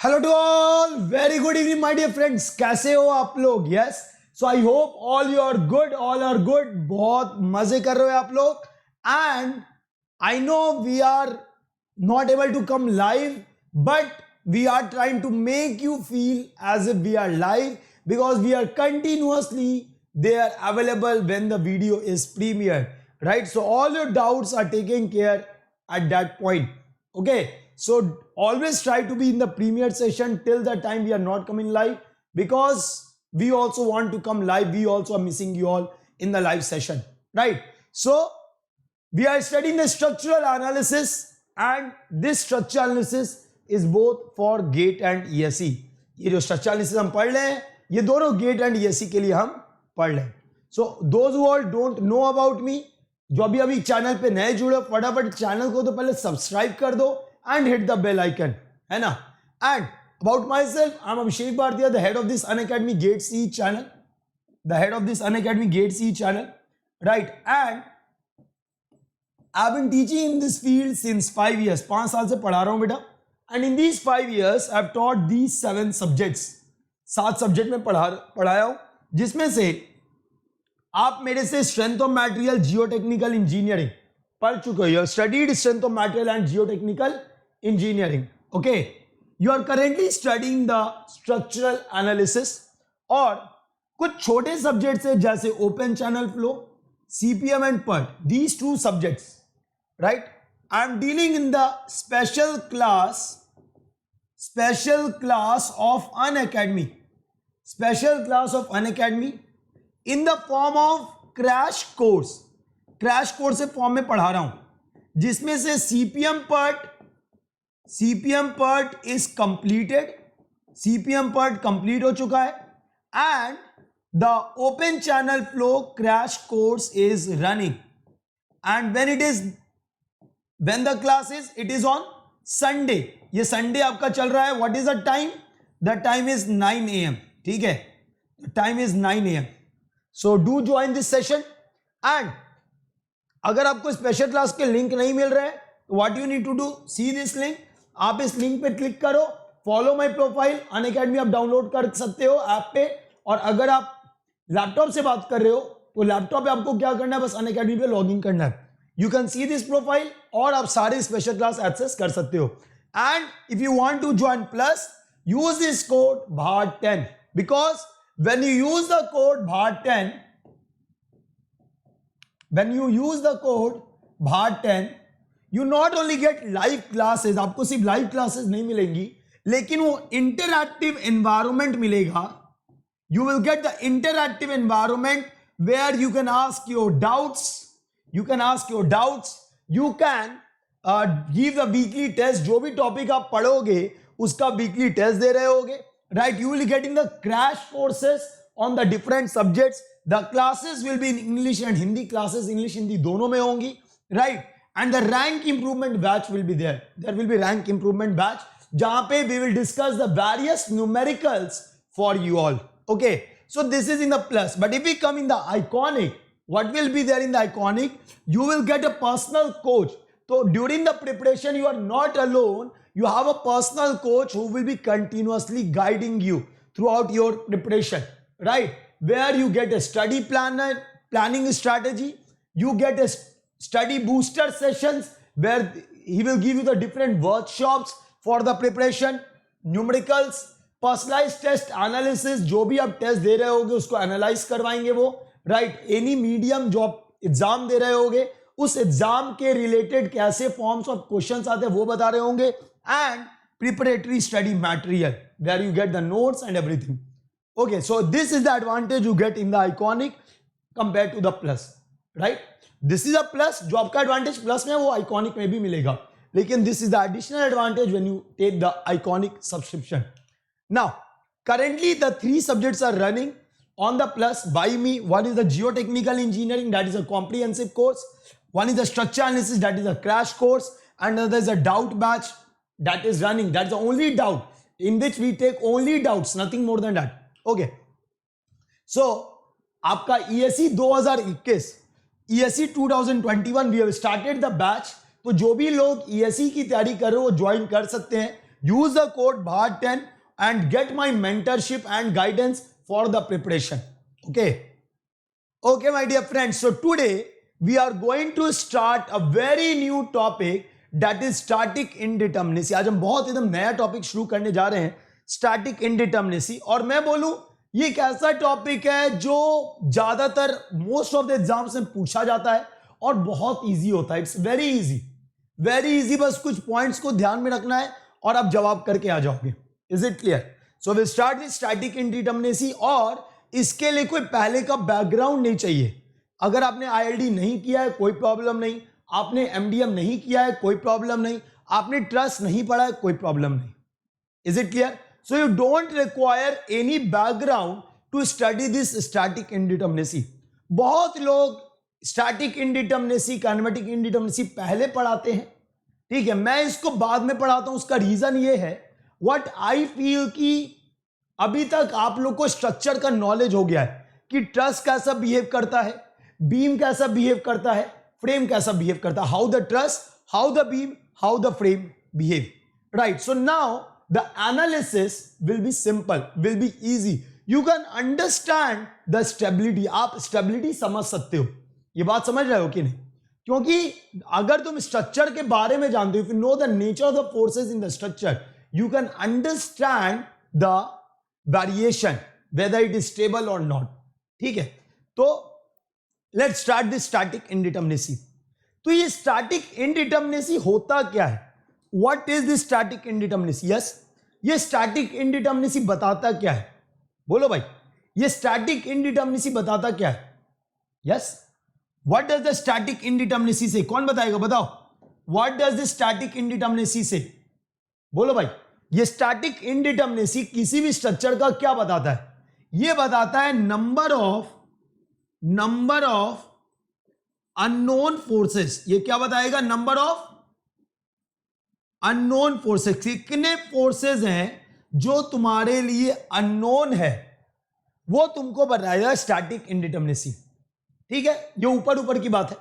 Hello to all, very good evening my dear friends. कैसे हो आप लोग? Yes, so I hope all are good. बहुत मजे कर रहे हो आप लोग। And I know we are not able to come live, but we are trying to make you feel as if we are live, because we are continuously there available when the video is premiered, right? So all your doubts are taken care at that point. Okay, so always try to be in the premiere session till the time we are not coming live, because we also want to come live. We also are missing you all in the live session, right? So we are studying the structural analysis, and this structural analysis is both for GATE and ESE. ये जो structural analysis हम पढ़ रहे हैं, ये दोनों GATE and ESE के लिए हम पढ़ रहे हैं. So those who all don't know about me, जो अभी चैनल पे नए जुड़े, फटाफट चैनल को तो पहले सब्सक्राइब कर दो and hit the bell icon, है ना? And about myself, I'm Abhishek Bhartiya, the head of this Unacademy GATE CE channel. The head of this Unacademy GATE CE channel, right? And I've been teaching in this field since 5 years. 5 साल से पढ़ा रहा हूँ बेटा. And in these 5 years, I've taught these 7 subjects. 7 subject में पढ़ाया हूँ, जिसमें से आप मेरे से strength of material geotechnical engineering पढ़ चुके हो. You studied strength of material and geotechnical engineering. Okay, you are currently studying the structural analysis. और कुछ छोटे सब्जेक्ट्स है जैसे open channel flow, CPM and PERT. These 2 subjects, right? I am dealing in the special class of Unacademy. Special class of Unacademy in the form of crash course. Crash course से form में पढ़ा रहा हूं, जिसमें से CPM PERT is completed. CPM PERT complete हो चुका है, and the open channel flow crash course is running. And when the class is, it is on Sunday. ये Sunday आपका चल रहा है. What is the time? The time is 9 AM. ठीक है, the time is 9 AM. So do join this session. And अगर आपको special class के लिंक नहीं मिल रहे हैं, what you need to do, see this link. आप इस लिंक पे क्लिक करो, फॉलो माई प्रोफाइल. अनअकैडमी आप डाउनलोड कर सकते हो ऐप पे. और अगर आप लैपटॉप से बात कर रहे हो तो लैपटॉप पे आपको क्या करना है, बस अनअकैडमी पे लॉगिन करना है. You can see this profile और आप सारे स्पेशल क्लास एक्सेस कर सकते हो. And if you want to join plus, use this code BHART10, because when you use the code BHART10, you not only get live classes. आपको सिर्फ live classes नहीं मिलेंगी, लेकिन वो इंटरएक्टिव एनवायरमेंट मिलेगा. You will get the interactive environment where you can ask your doubts. You can give the weekly test. जो भी topic आप पढ़ोगे उसका वीकली टेस्ट दे रहे होगे, right? You will be getting the crash courses on the different subjects. The classes will be in English and Hindi. Classes English Hindi दोनों में होंगी, right? And the rank improvement batch will be there. There will be rank improvement batch जहां पे we will discuss the various numericals for you all. Okay, so this is in the plus. But if we come in the Iconic, what will be there in the Iconic? You will get a personal coach. So during the preparation, you are not alone. You have a personal coach who will be continuously guiding you throughout your preparation, right? Where you get a study planning strategy. You get a study booster sessions where he will give you the different workshops for the preparation, numericals, personalise test analysis. जो भी आप test दे रहे होगे उसको analyse करवाएंगे वो, right? Any medium जो आप एग्जाम दे रहे होगे उस एग्जाम के रिलेटेड कैसे फॉर्म्स ऑफ क्वेश्चंस आते हैं वो बता रहे होंगे. And preparatory study material where you get the notes and everything. Okay, so this is the advantage you get in the iconic compare to the plus, right? This is a plus. जो आपका advantage plus में है वो iconic में भी मिलेगा, लेकिन this is the additional advantage when you take the iconic subscription. Now, currently the 3 subjects are running on the plus by me. One is the geotechnical engineering, that is a comprehensive course. One is the structure analysis, that is a crash course. And another is a doubt batch that is running. That's the only doubt in which we take only doubts, nothing more than that. Okay. So, आपका ESE 2021, ESE 2021 we have started the batch. तो जो भी लोग ESE की तैयारी कर रहे हो वो ज्वाइन कर सकते हैं. use the code BHAR10 and get my mentorship and guidance for the preparation. Okay, my dear friends. So today we are going to start a very new topic, that is static indeterminacy. आज हम बहुत एकदम नया topic शुरू करने जा रहे हैं, स्टैटिक इंडिटर्मिनेसी. और मैं बोलूं ये एक ऐसा टॉपिक है जो ज्यादातर मोस्ट ऑफ द एग्जाम्स में पूछा जाता है और बहुत इजी होता है. It's very easy. बस कुछ पॉइंट्स को ध्यान में रखना है और आप जवाब करके आ जाओगे. Is it clear? So will start with static indeterminacy. और इसके लिए कोई पहले का बैकग्राउंड नहीं चाहिए. अगर आपने आईएलडी नहीं किया है कोई प्रॉब्लम नहीं, आपने एमडीएम नहीं किया है कोई प्रॉब्लम नहीं, आपने ट्रस्ट नहीं पढ़ा है कोई प्रॉब्लम नहीं. Is it clear? So you don't require any background to study this static indeterminacy. बहुत लोग स्टैटिक इंडिटर्मिनेसी, काइनेमेटिक इंडिटर्मिनेसी पहले पढ़ाते हैं. ठीक है, मैं इसको बाद में पढ़ाता हूं. उसका रीजन ये है, व्हाट आई फील कि अभी तक आप लोग को स्ट्रक्चर का नॉलेज हो गया है कि ट्रस कैसा बिहेव करता है, बीम कैसा बिहेव करता है, फ्रेम कैसा बिहेव करता है. How the truss, how the beam, how the frame behave. Right. So now the analysis will be simple, will be easy. You can understand the stability. आप stability समझ सकते हो. ये बात समझ रहे हो कि नहीं? क्योंकि अगर तुम स्ट्रक्चर के बारे में जानते हो, if you know the nature of the forces in the structure, you can understand the variation whether it is stable or not. ठीक है, तो let's start this static indeterminacy. तो ये static indeterminacy होता क्या है? What is this static indeterminacy? Yes, ये static indeterminacy बताता क्या है? बोलो भाई, ये static indeterminacy बताता क्या है? Yes, what does the static indeterminacy say? कौन बताएगा? बताओ. What does this static indeterminacy say? बोलो भाई. ये स्टैटिक इंडिटर्मिनेसी किसी भी स्ट्रक्चर का क्या बताता है? ये बताता है नंबर ऑफ अननोन फोर्सेस. ये क्या बताएगा? Number of unknown forces. कितने फोर्सेस हैं जो तुम्हारे लिए अननोन है, वो तुमको बताएगा स्टैटिक इंडिटर्मिनेसी. ठीक है, ये ऊपर की बात है.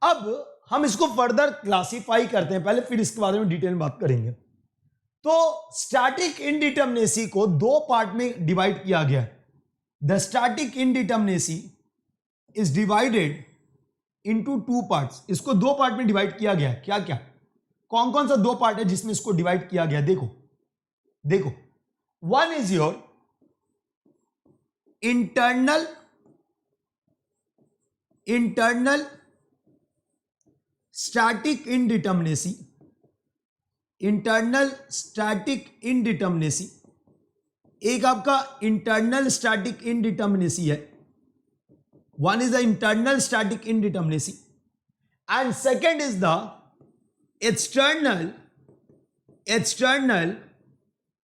अब हम इसको फर्दर क्लासिफाई करते हैं पहले, फिर इसके बारे में डिटेल में बात करेंगे. तो स्टैटिक इंडिटर्मिनेसी को दो पार्ट में डिवाइड किया गया है. The static indeterminacy is divided into two parts. इसको दो पार्ट में डिवाइड किया गया है. क्या क्या, कौन कौन सा दो पार्ट है जिसमें इसको डिवाइड किया गया? देखो. One is your internal static indeterminacy. Internal static indeterminacy, एक आपका इंटरनल स्टैटिक इंडिटर्मिनेसी है. One is the internal static indeterminacy and second is the external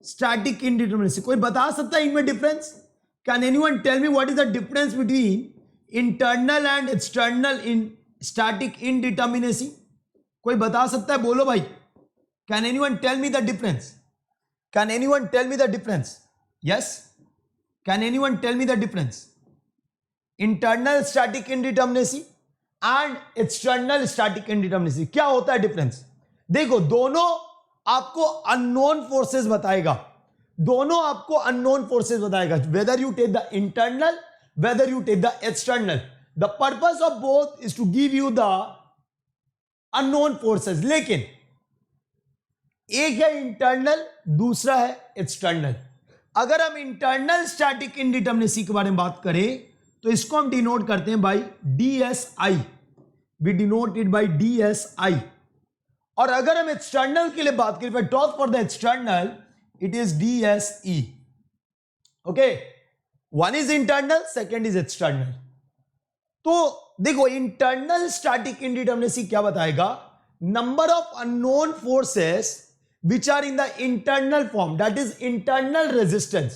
static indeterminacy. कोई बता सकता है इनमें difference? Can anyone tell me what is the difference between internal and external in static indeterminacy? कोई बता सकता है? बोलो भाई. Can anyone tell me the difference? Yes? Can anyone tell me the difference? Internal static indeterminacy and external static indeterminacy. क्या होता है difference? देखो, दोनों आपको अननोन फोर्सेस बताएगा. Whether you take the internal, whether you take the external. The purpose of both is to give you the unknown forces. लेकिन एक है इंटरनल, दूसरा है एक्सटर्नल. अगर हम इंटरनल स्टैटिक इंडिटर्मिनेसी के बारे में बात करें तो इसको हम डिनोट करते हैं by DSI. We denote it by DSI. और अगर हम एक्सटर्नल के लिए बात करें, talk for the external, it is DSE. Okay, one is internal, second is external. तो देखो, इंटरनल स्टैटिक इंडिटर्मिनेसी क्या बताएगा? Number of unknown forces which are in the internal form, that is internal resistance.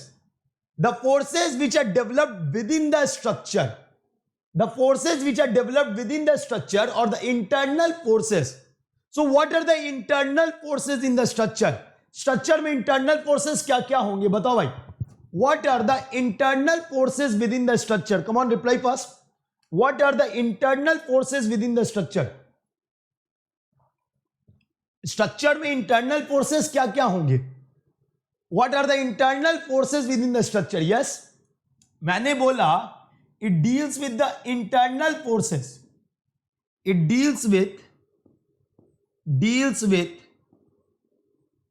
The forces which are developed within the structure, or the internal forces. So what are the internal forces in the structure? Structure में internal forces क्या क्या होंगे? बताओ भाई. What are the internal forces within the structure? Come on, reply fast. What are the internal forces within the structure? Structure में internal forces क्या क्या होंगे? What are the internal forces within the structure? Yes, मैंने बोला it deals with the internal forces. It deals with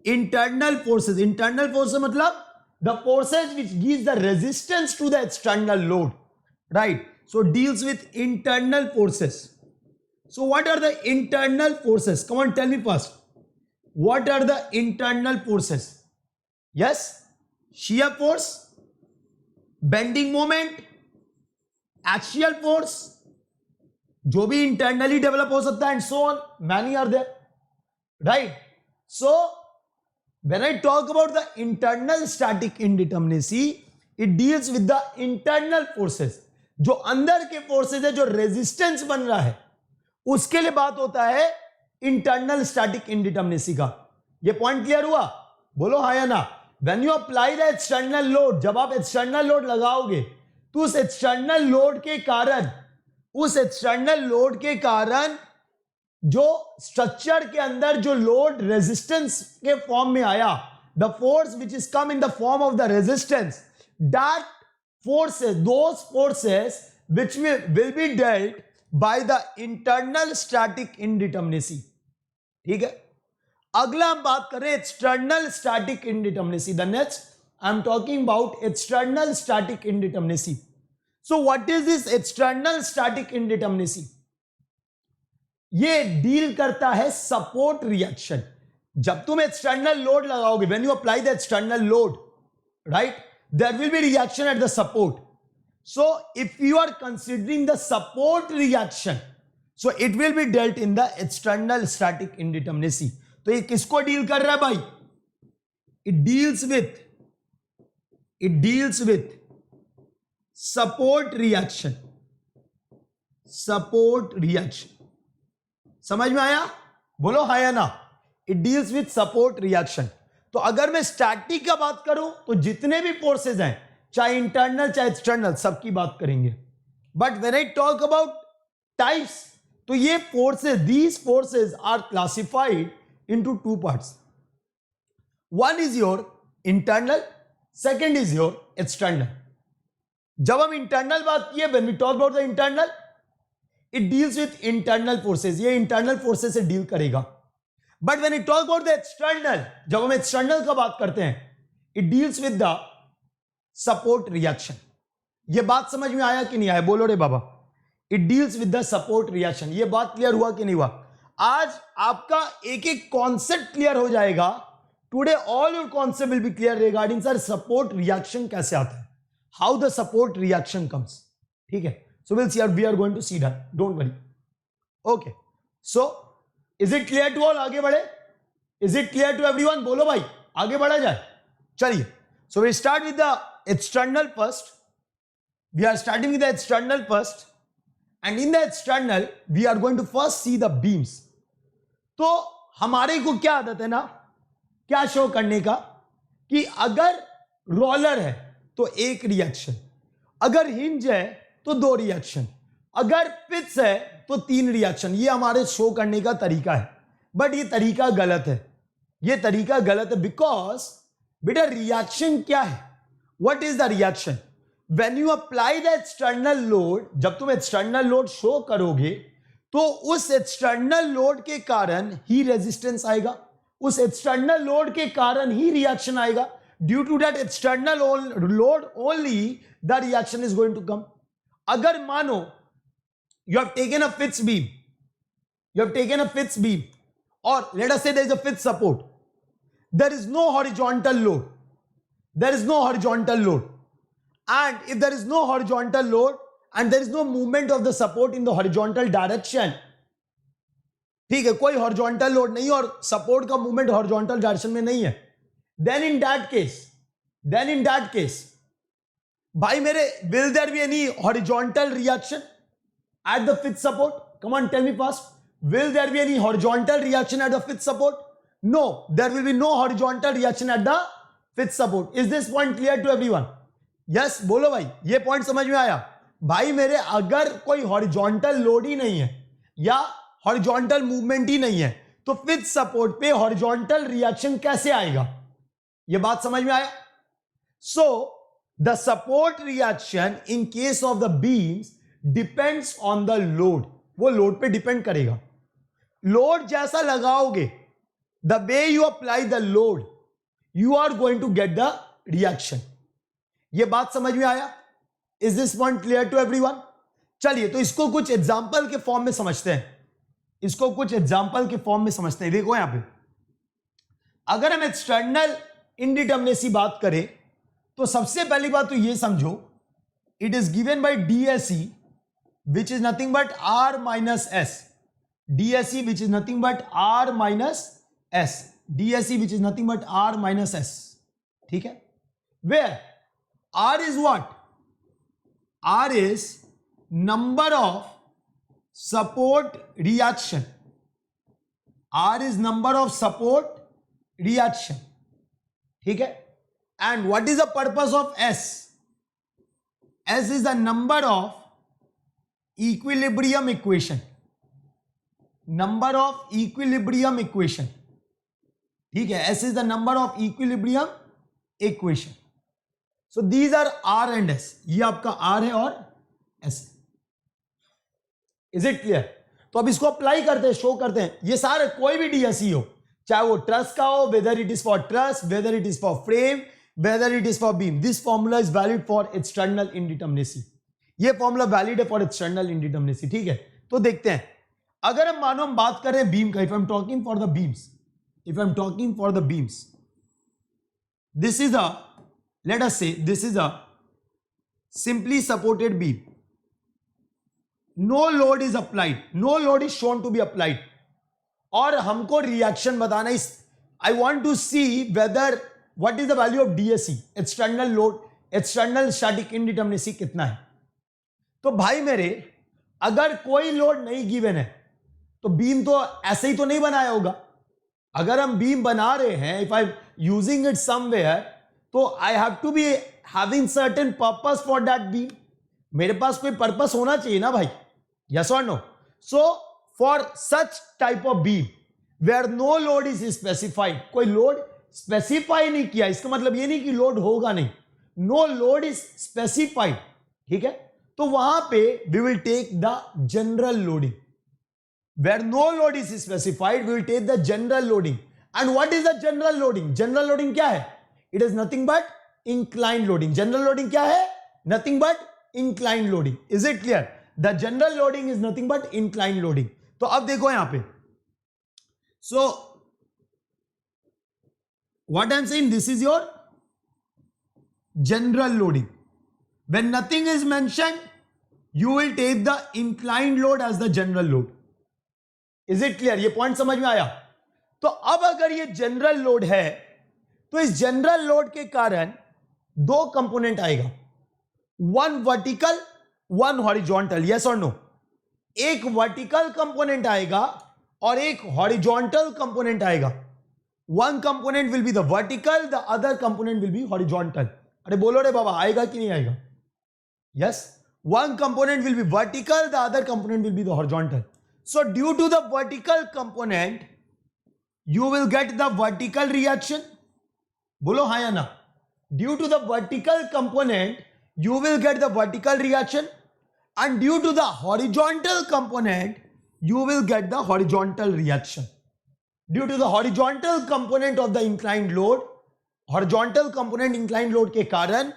internal forces. Internal forces मतलब the forces which gives the resistance to the external load, right? So deals with internal forces. So what are the internal forces? Come on, tell me first. What are the internal forces? Yes, shear force, bending moment, axial force, जो भी internally develop हो सकता है, and so on. Many are there, right? So when I talk about the internal static indeterminacy, it deals with the internal forces. जो अंदर के forces है, जो रेजिस्टेंस बन रहा है, उसके लिए बात होता है इंटरनल स्टैटिक इंडिटर्मिनेसी का. ये पॉइंट क्लियर हुआ? बोलो हाँ या ना. When you apply the external load, जब आप एक्सटर्नल लोड लगाओगे तो उस एक्सटर्नल लोड के कारण जो स्ट्रक्चर के अंदर जो लोड रेजिस्टेंस के फॉर्म में आया, the force which is come in the form of the resistance, that forces, those forces which will be dealt by the internal static indeterminacy. ठीक है, अगला हम बात करें external static indeterminacy. The next I am talking about external static indeterminacy. So what is this external static indeterminacy? ये deal करता है support reaction. जब तुम एक्सटर्नल लोड लगाओगे, when you apply the external load, right, there will be reaction at the support. So if you are considering the support reaction, so it will be dealt in the external static indeterminacy. तो ये किसको deal कर रहा है भाई? It deals with support reaction. समझ में आया? बोलो हाँ या ना. It deals with support reaction. तो अगर मैं स्टैटिक का बात करूं तो जितने भी फोर्सेस हैं, चाहे इंटरनल चाहे एक्सटर्नल, सबकी बात करेंगे. But when I talk about types, तो ये forces, these forces are classified into two parts. One is your internal, second is your external. जब हम इंटरनल बात किए, when we talk about the internal, it deals with internal forces. ये internal forces से deal करेगा. But when you talk about the external, जब हम external का बात करते हैं, it deals with the support reaction. ये बात समझ में आया कि नहीं आया? बोलो रे बाबा. It deals with the support reaction. ये बात क्लियर हुआ कि नहीं हुआ? आज आपका एक एक कॉन्सेप्ट क्लियर हो जाएगा. Today all your concept will be clear regarding sir support reaction कैसे आता है, how the support reaction comes. ठीक है, so we'll see, we are going to see that, don't worry. Okay, so is it clear to all? आगे बढ़े. Is it clear to everyone? बोलो भाई, आगे बढ़ा जाए. चलिए, so we start with the external first. We are starting with the external first, and in the external we are going to first see the beams. तो हमारे को क्या आदत है ना, क्या शो करने का, कि अगर रोलर है तो एक रिएक्शन, अगर हिंज है तो दो रिएक्शन, अगर पिच है तो तीन रिएक्शन. ये हमारे शो करने का तरीका है. बट ये तरीका गलत है. ये तरीका गलत है बिकॉज बेटा रिएक्शन क्या है? What is the reaction? When you apply the external load, जब तुम एक्सटर्नल लोड शो करोगे तो उस एक्सटर्नल लोड के कारण ही रेजिस्टेंस आएगा, उस एक्सटर्नल लोड के कारण ही रिएक्शन आएगा. Due to that external load only the reaction is going to come. अगर मानो you have taken a fixed beam, or let us say there is a fixed support, there is no horizontal load, and if there is no horizontal load and there is no movement of the support in the horizontal direction, ठीक है, कोई horizontal load नहीं और support का movement horizontal direction में नहीं है, then in that case भाई मेरे, will there be any horizontal reaction at the fixed support? Come on, tell me first. Will there be any horizontal reaction at the fixed support? No, there will be no horizontal reaction at the fixed support. Is this point clear to everyone? Yes, बोलो भाई, ये point समझ में आया? भाई मेरे, अगर कोई horizontal load ही नहीं है या horizontal movement ही नहीं है, तो विद सपोर्ट पे हॉरिजॉन्टल रिएक्शन कैसे आएगा, ये बात समझ में आया? So the support reaction in case of the beams depends on the load, वो लोड पे डिपेंड करेगा। लोड जैसा लगाओगे, the way you apply the load, you are going to get the reaction. ये बात समझ में आया? Is this point clear to everyone? चलिए तो इसको कुछ एग्जाम्पल के फॉर्म में समझते हैं, इसको कुछ एग्जाम्पल के फॉर्म में समझते हैं। देखो यहां पे अगर हम एक्सटर्नल इनडिटर्मिनेसी बात करें तो सबसे पहली बात तो ये समझो, it is given by DSE which is nothing but R minus S, DSE which is nothing but R minus S, DSE which is nothing but R minus S, ठीक है? Where R is what? R is number of support reaction, R is number of support reaction, ठीक है? And what is the purpose of S? S is the number of equilibrium equation, number of equilibrium equation, ठीक है? S is the number of equilibrium equation. So these are R and S, ये आपका R है और S है। Is it clear? तो अब इसको अप्लाई करते हैं, शो करते हैं। ये सारे कोई भी डीएसई हो, चाहे वो ट्रस का हो, whether it is for truss, whether it is for frame, whether it is for beam, this formula is valid for external indeterminacy. ये फॉर्मूला वैलिड है फॉर एक्सटर्नल इनडिटर्मिनेसी, ठीक है? तो देखते हैं, अगर हम मानो हम बात कर रहे हैं बीम का, if I am talking for the beams, if I am talking for the beams, this is a, let us say this is a simply supported beam, no load is applied, no load is shown to be applied, और हमको reaction बताना इस, I want to see whether what is the value of DSE, external load, external static indeterminacy कितना है। तो भाई मेरे, अगर कोई लोड नहीं गिवन है तो बीम तो ऐसे ही तो नहीं बनाया होगा। अगर हम बीम बना रहे हैं, if I using it somewhere, तो I have to be having certain purpose for that beam, मेरे पास कोई पर्पस होना चाहिए ना भाई, yes or no? So for such type of beam where no load is specified, कोई लोड स्पेसिफाई नहीं किया, इसका मतलब ये नहीं कि लोड होगा नहीं, नो लोड इज स्पेसिफाइड, ठीक है? तो वहां पे we will take the general loading, where no load is specified we will take the general loading. And what is the general loading? General loading क्या है? It is nothing but incline loading. General loading क्या है? Nothing but incline loading. Is it clear? The general loading is nothing but incline loading. तो अब देखो यहां पे, so what I am saying, this is your general loading. When nothing is mentioned you will take the inclined load as the general load. Is it clear? ये point समझ में आया? तो अब अगर ये जनरल लोड है तो इस जनरल लोड के कारण दो कंपोनेंट आएगा, one vertical one horizontal, yes और नो? एक वर्टिकल कंपोनेंट आएगा और एक हॉरिजॉन्टल कंपोनेंट आएगा। One component will be the vertical, the other component will be horizontal. अरे बोलो रे बाबा, आएगा कि नहीं आएगा? Yes, one component will be vertical, the other component will be the horizontal. So due to the vertical component you will get the vertical reaction, बोलो हाँ या ना? Due to the vertical component you will get the vertical reaction, and due to the horizontal component you will get the horizontal reaction. Due to the horizontal component of the inclined load, horizontal component inclined load के कारण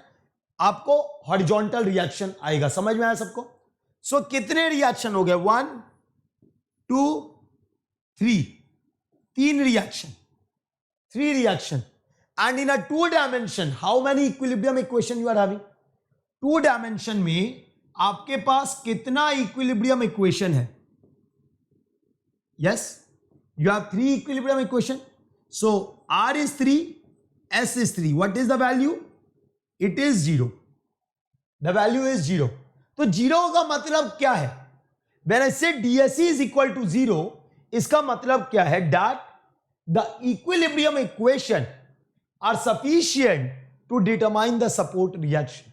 आपको horizontal reaction आएगा। समझ में आया सबको? So कितने reaction हो गए? 1 2 3, तीन reaction, 3 reaction. And in a 2 dimension, how many equilibrium equation you are having? 2 dimension में आपके पास कितना equilibrium equation है? Yes, you have 3 equilibrium equation. So R is 3, S is 3. What is the value? It is 0. The value is 0. तो 0 का मतलब क्या है? When I say DSE is equal to 0, इसका मतलब क्या है? That the equilibrium equation are sufficient to determine the support reaction.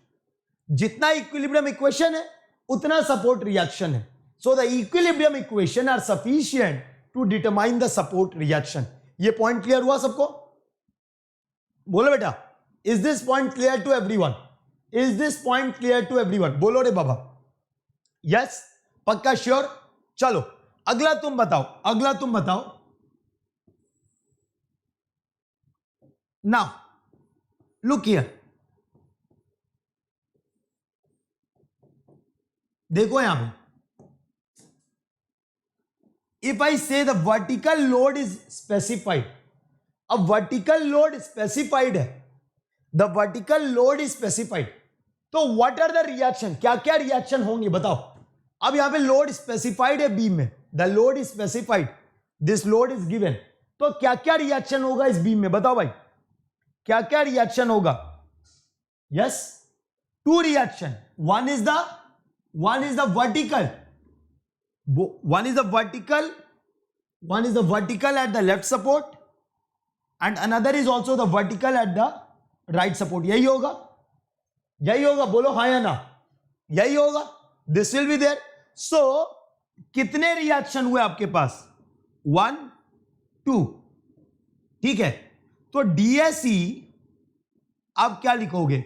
जितना equilibrium equation है उतना support reaction है. So the equilibrium equation are sufficient to determine the support reaction. ये point clear हुआ सबको? बोलो बेटा, is this point clear to everyone? Is this point clear to everyone? बोलो रे बाबा, यस, पक्का, श्योर। चलो अगला तुम बताओ, अगला तुम बताओ। नाउ लुक हियर, देखो यहां पे, if I say the vertical load is specified, अब vertical load specified है, the vertical load is specified, तो what are the reaction, क्या क्या रिएक्शन होंगे बताओ। अब यहां पे लोड स्पेसिफाइड है बीम में, the load is specified, this load is given, तो क्या क्या रिएक्शन होगा इस बीम में बताओ भाई, क्या क्या रिएक्शन होगा? Yes, two reaction, one is the vertical, one is the vertical at the left support and another is also the vertical at the right support। यही होगा, यही होगा, बोलो हाँ या ना, यही होगा, this will be there। so कितने रिएक्शन हुए आपके पास? 1 2, ठीक है। तो DSE आप क्या लिखोगे?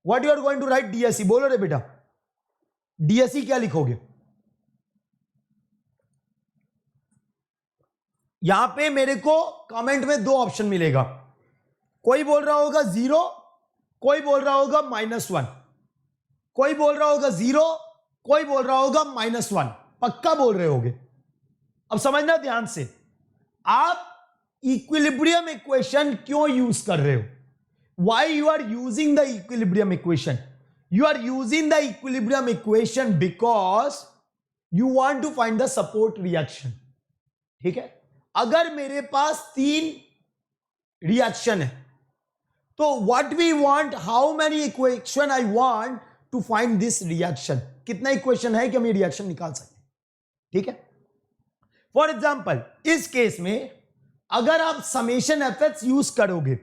what you are going to write DSE? बोलो रे बेटा, DSE क्या लिखोगे? यहां पे मेरे को कमेंट में दो ऑप्शन मिलेगा, कोई बोल रहा होगा 0, कोई बोल रहा होगा -1, कोई बोल रहा होगा 0, कोई बोल रहा होगा -1, पक्का बोल रहे होगे। अब समझना ध्यान से, आप इक्विलिब्रियम इक्वेशन क्यों यूज कर रहे हो? Why you are using the equilibrium equation? You are using the equilibrium equation because you want to find the support reaction, ठीक है। अगर मेरे पास 3 रिएक्शन है तो what we want, how many equation I want to find this reaction, कितना equation है कि हम ये रिएक्शन निकाल सकते हैं, ठीक है। फॉर एग्जाम्पल इस केस में अगर आप समेशन एफएच यूज करोगे,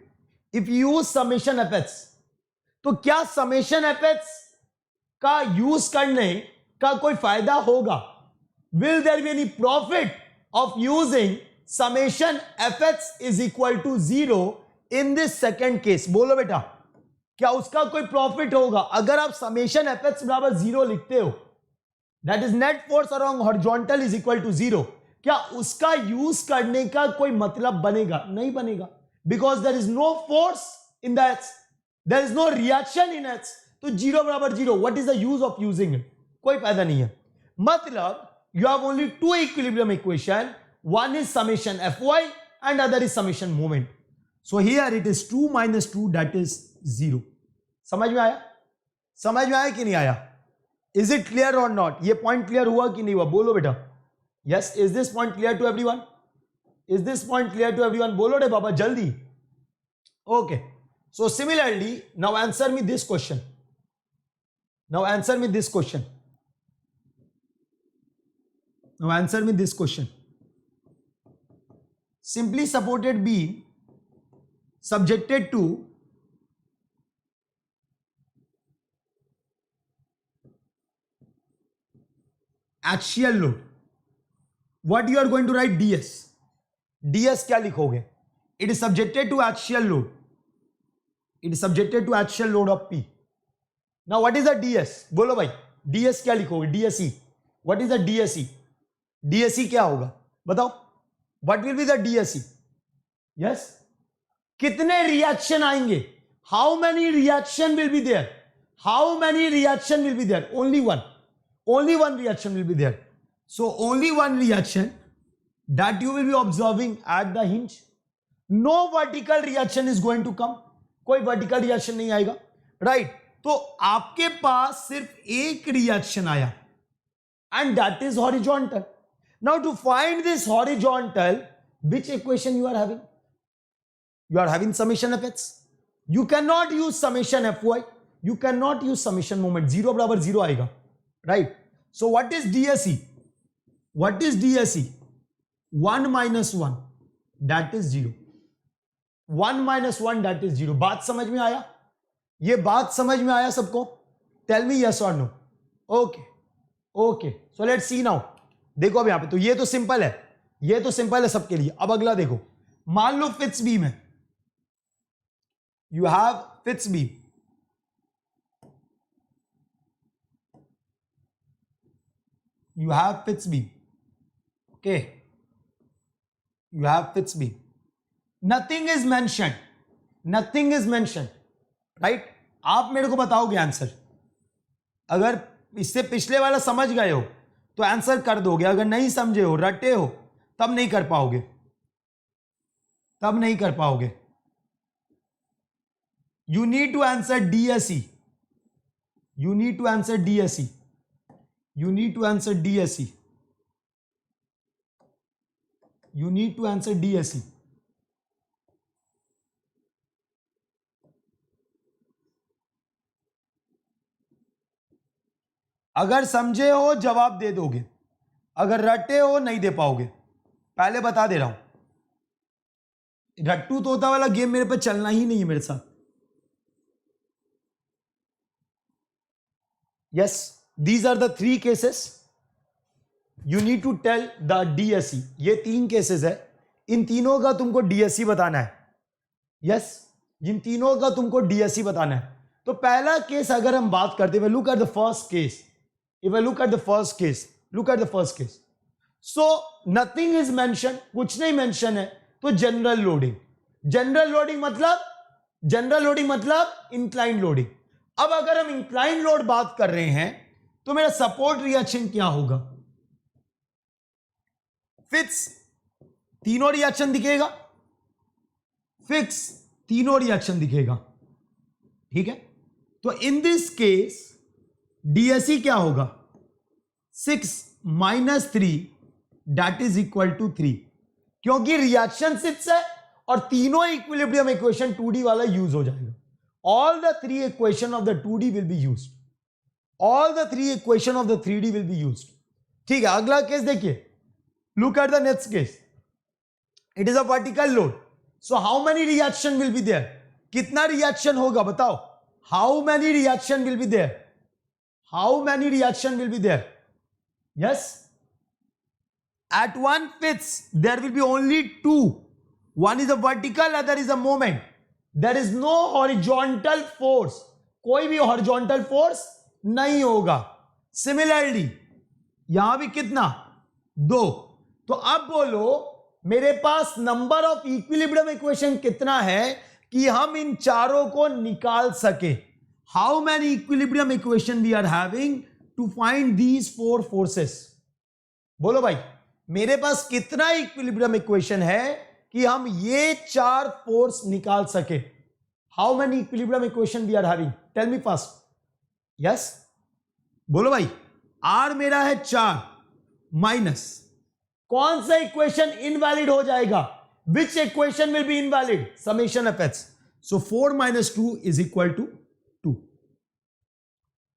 if you use summation FH, तो क्या समेशन एफएच का यूज करने का कोई फायदा होगा? Will there be any profit of using summation fx is equal to 0 in this second case? बोलो बेटा, क्या उसका कोई प्रॉफिट होगा? अगर आप summation fx बराबर 0 लिखते हो, that is net force along horizontal is equal to 0, क्या उसका यूज करने का कोई मतलब बनेगा? नहीं बनेगा, because there is no force in the h, there is no reaction in h, तो 0 बराबर 0, what is the use of using it? कोई फायदा नहीं है। मतलब you have only two equilibrium equation, one is summation Fy and other is summation moment, so here it is 2 minus 2, that is 0। समझ में आया? समझ में आया कि नहीं आया? Is it clear or not? ये पॉइंट क्लियर हुआ कि नहीं हुआ? बोलो बेटा, yes, is this point clear to everyone? Is this point clear to everyone? बोलो रे बाबा जल्दी। Okay, so similarly now answer me this question, now answer me this question, now answer me this question। Simply supported beam subjected to axial load, what you are going to write? DS, DS क्या लिखोगे? It is subjected to axial load, it is subjected to axial load of P। now what is the DS? बोलो भाई, DS क्या लिखोगे? DSE, what is the DSE? DSE क्या होगा बताओ? What will be the DSE? Yes, कितने reaction आएंगे? How many reaction will be there? How many reaction will be there? Only one, only one reaction will be there, so only one reaction that you will be observing at the hinge, no vertical reaction is going to come, कोई vertical reaction नहीं आएगा, right? तो आपके पास सिर्फ एक reaction आया and that is horizontal। Now to find this horizontal, which equation you are having? You are having summation fx, you cannot use summation fy, you cannot use summation moment, 0 बराबर 0 आएगा, right? So what is DSE? What is DSE? 1 minus 1, that is 0, 1 minus 1, that is 0। बात समझ में आया? ये बात समझ में आया सबको? Tell me yes or no। Okay, okay, so let's see now। देखो अब यहां पे, तो ये तो सिंपल है, ये तो सिंपल है सबके लिए। अब अगला देखो, मान लो फिट्स बीम है, you have fits beam, you have Fitz beam, okay, you have Fitz beam, nothing is mentioned, right? आप मेरे को बताओगे आंसर, अगर इससे पिछले वाला समझ गए हो तो आंसर कर दोगे, अगर नहीं समझे हो, रटे हो, तब नहीं कर पाओगे, you need to answer DSE, you need to answer DSE, you need to answer DSE, you need to answer DSE. अगर समझे हो जवाब दे दोगे, अगर रटे हो नहीं दे पाओगे, पहले बता दे रहा हूं, रट्टू तोता वाला गेम मेरे पे चलना ही नहीं है मेरे साथ। Yes, these are the 3 cases, you need to tell the DSE। ये 3 केसेस है, इन तीनों का तुमको DSE बताना है। यस, इन तीनों का तुमको DSE बताना है। तो पहला केस अगर हम बात करते हैं, look at the first case, if I look at the first case, look at the first case, so nothing is mentioned, कुछ नहीं मेंशन है, तो जनरल लोडिंग मतलब इंक्लाइन लोडिंग। अब अगर हम इंक्लाइन लोड बात कर रहे हैं तो मेरा सपोर्ट रिएक्शन क्या होगा? फिक्स तीनों रिएक्शन दिखेगा, फिक्स तीनों रिएक्शन दिखेगा, ठीक है। तो इन दिस केस DSE क्या होगा? 6 - 3 दैट इज इक्वल टू 3, क्योंकि रिएक्शन 6 है और तीनों इक्विलिब्रियम इक्वेशन 2D वाला यूज हो जाएगा। All the 3 equation of the 2D will be used, all the 3 equation of the 3D will be used, ठीक है। अगला केस देखिए, look at the next case, it is a vertical load, so how many reaction will be there? कितना reaction होगा बताओ? How many reaction will be there? How many reaction will be there? Yes, at one fits there will be only 2, one is a vertical, other is a moment, there is no horizontal force, कोई भी horizontal force नहीं होगा। Similarly यहां भी कितना? 2। तो अब बोलो मेरे पास नंबर ऑफ इक्विलिब्रियम इक्वेशन कितना है कि हम इन चारों को निकाल सके? How many equilibrium equation we are having to find these 4 forces? बोलो भाई, मेरे पास कितना इक्विलिब्रियम इक्वेशन है कि हम ये 4 फोर्स निकाल सके? How many equilibrium equation we are having? Tell me fast. Yes? बोलो भाई, R मेरा है 4 माइनस कौन सा इक्वेशन इनवैलिड हो जाएगा? Which equation will be invalid? Summation of h. So 4 - 2 is equal to 2।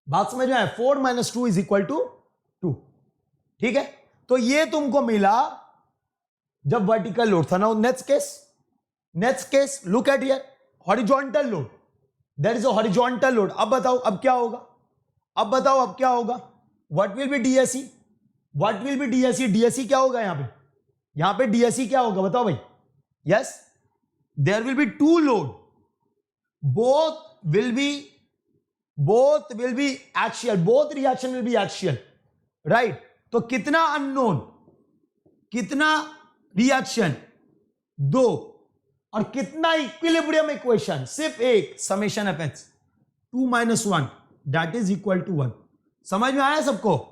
बात समझ में आया? 4 - 2 इज इक्वल टू 2, ठीक है। तो ये तुमको मिला जब वर्टिकल लोड था ना। Next case look at here, horizontal load, there is a horizontal load. अब बताओ अब क्या होगा? What will be DSE? DSE क्या होगा यहां पे DSE क्या होगा बताओ भाई? Yes, there will be 2 load, both will be axial, both reaction will be axial, right? तो कितना अननोन, कितना रिएक्शन? 2, और कितना इक्विलिब्रियम इक्वेशन? सिर्फ एक, summation of h, 2 - 1 that is equal to 1। समझ में आया सबको?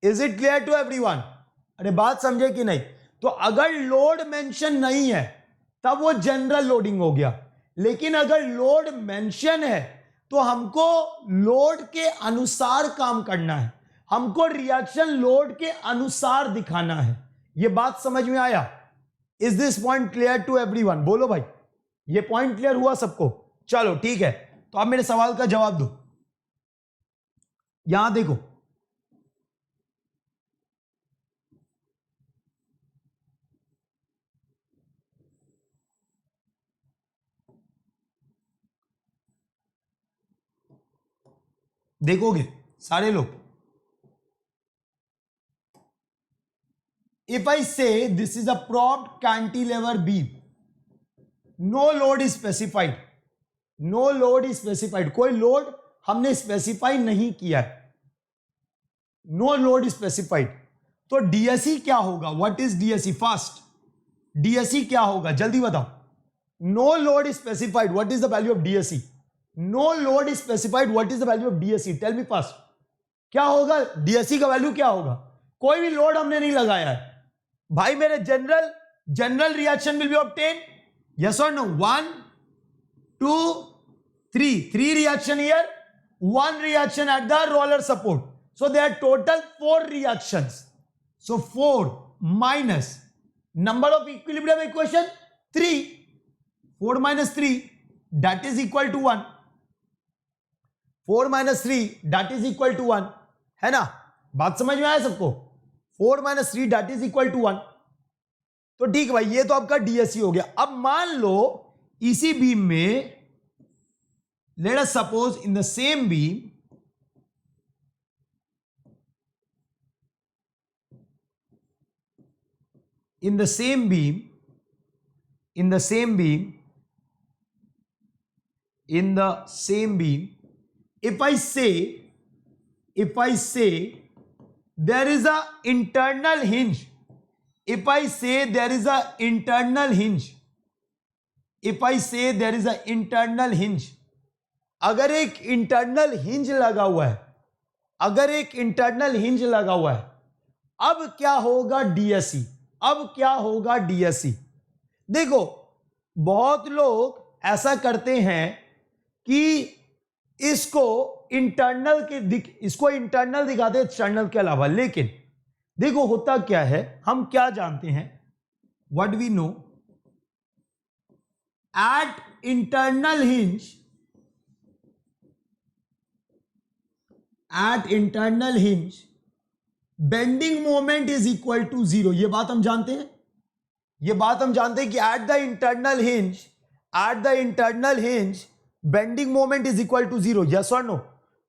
Is it clear to everyone? अरे बात समझे कि नहीं? तो अगर लोड मेंशन नहीं है तब वो जनरल लोडिंग हो गया, लेकिन अगर लोड मेंशन है तो हमको लोड के अनुसार काम करना है, हमको रिएक्शन लोड के अनुसार दिखाना है। ये बात समझ में आया? Is this point clear to everyone? बोलो भाई, ये पॉइंट क्लियर हुआ सबको? चलो ठीक है, तो अब मेरे सवाल का जवाब दो। यहां देखो, देखोगे सारे लोग? if I say this is a propped cantilever beam, no load is specified, no load is specified, कोई लोड हमने स्पेसिफाई नहीं किया है, नो लोड स्पेसिफाइड, तो डीएसई क्या होगा? What is DSE? Fast, DSE क्या होगा जल्दी बताओ. No load specified, what is the value of DSE? No load specified, what is the value of DSE? Tell me fast, क्या होगा डीएसई का वैल्यू? क्या होगा? कोई भी लोड हमने नहीं लगाया है भाई. मेरे general reaction will be obtain, yes और no? 1 2 3 reaction here, 1 reaction at the roller support. So there are total 4 reactions. So 4 minus number of equilibrium equation 3. 4 minus 3 that is equal to 1. 4 minus 3 that is equal to 1. है ना? बात समझ में आया सबको? 4 minus 3 that is equal to 1. तो ठीक भाई, ये तो आपका डीएससी हो गया. अब मान लो इसी बीम में, let us suppose in the same beam, in the same beam, if I say there is a internal hinge, if I say there is a internal hinge, अगर एक इंटरनल हिंज लगा हुआ है, अब क्या होगा डीएसई? देखो बहुत लोग ऐसा करते हैं कि इसको इंटरनल दिखाते हैं एक्सटर्नल के अलावा, लेकिन देखो होता क्या है, हम क्या जानते हैं, what we know, at internal hinge bending moment is equal to 0. ये बात हम जानते हैं कि at the internal hinge bending moment is equal to 0. Yes और नो?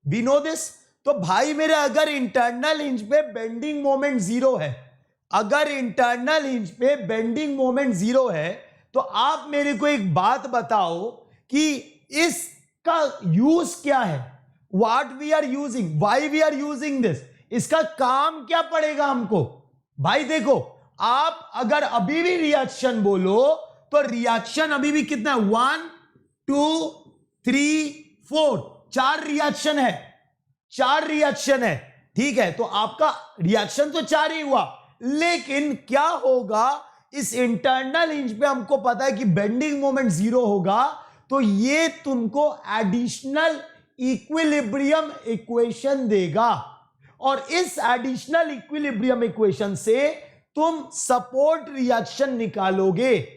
We know this. तो भाई मेरे अगर इंटरनल हिंज पे बेंडिंग मोमेंट 0 है, तो आप मेरे को एक बात बताओ कि इसका यूज क्या है? What we are using, why we are using this, इसका काम क्या पड़ेगा हमको? भाई देखो, आप अगर अभी भी रिएक्शन बोलो तो रिएक्शन अभी भी कितना है? 1 2 3 4, 4 रिएक्शन है. ठीक है, तो आपका रिएक्शन तो 4 ही हुआ, लेकिन क्या होगा इस इंटरनल हिंज पे? हमको पता है कि बेंडिंग मोमेंट 0 होगा, तो ये तुमको एडिशनल इक्विलिब्रियम इक्वेशन देगा, और इस एडिशनल इक्विलिब्रियम इक्वेशन से तुम सपोर्ट रिएक्शन निकालोगे.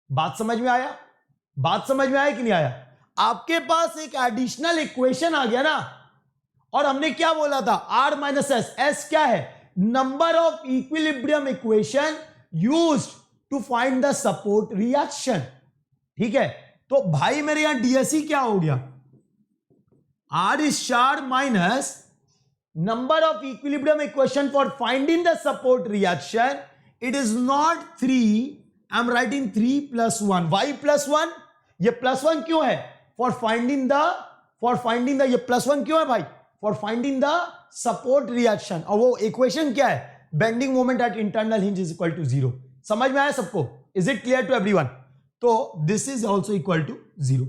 बात समझ में आया कि नहीं आया? आपके पास एक एडिशनल इक्वेशन आ गया ना, और हमने क्या बोला था? R माइनस एस क्या है? Number of equilibrium equation used to find the support reaction. ठीक है, तो भाई मेरे यहां डीएसई क्या हो गया? R is star minus number of equilibrium equation for finding the support reaction. It is not 3. I'm writing 3 plus 1. Why plus 1? ये plus 1 क्यों है? For finding the ये plus 1 क्यों है भाई? For finding the support reaction. और वो equation क्या है? Bending moment at internal hinge is equal to 0. समझ में आया सबको? Is it clear to everyone? तो this is also equal to 0.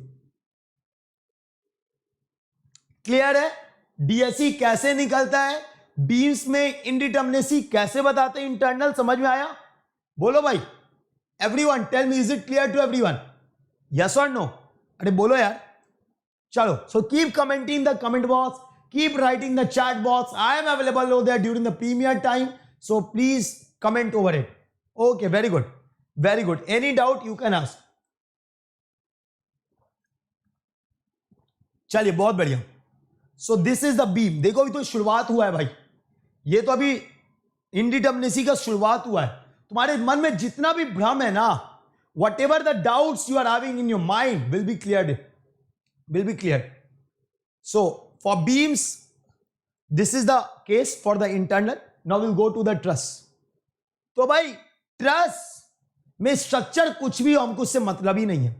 Clear है? डीएसई कैसे निकलता है, बीम्स में इनडिटर्मिनेसी कैसे बताते हैं इंटरनल, समझ में आया? बोलो भाई, everyone tell me, is it clear to everyone? Yes और नो? अरे बोलो यार. चलो, so keep commenting the comment box, keep writing the chat box. I am available over there during the premiere time, so please comment over it. Okay, very good. Any doubt you can ask. चलिए, बहुत बढ़िया. So this is the beam. देखो अभी तो शुरुआत हुआ है भाई, ये तो अभी इनडिटर्मिनेसी का शुरुआत हुआ है. तुम्हारे मन में जितना भी भ्रम है ना, whatever the doubts you are having in your mind will be clear. So for beams this is the case for the internal. Now will go to the truss. तो भाई ट्रस में स्ट्रक्चर कुछ भी हो, हमको उससे मतलब ही नहीं है.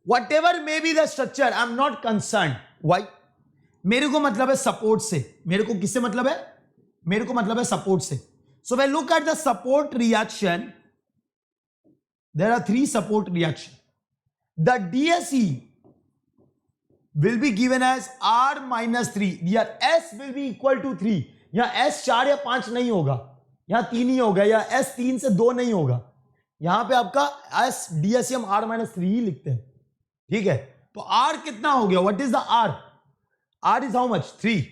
Whatever may be the structure, I am not concern. Why? मेरे को मतलब है सपोर्ट से. मेरे को किससे मतलब है? मेरे को मतलब है सपोर्ट से. So when look at the support reaction, there are 3 support reaction. The DSE will be given as R minus 3. या S will be equal to 3. या S 4 या 5 नहीं होगा, यहां 3 ही होगा, या S 3 से 2 नहीं होगा. यहां पे आपका S DSE हम R minus 3 ही लिखते हैं. ठीक है, तो R कितना हो गया? What is the R? R is how much? 3.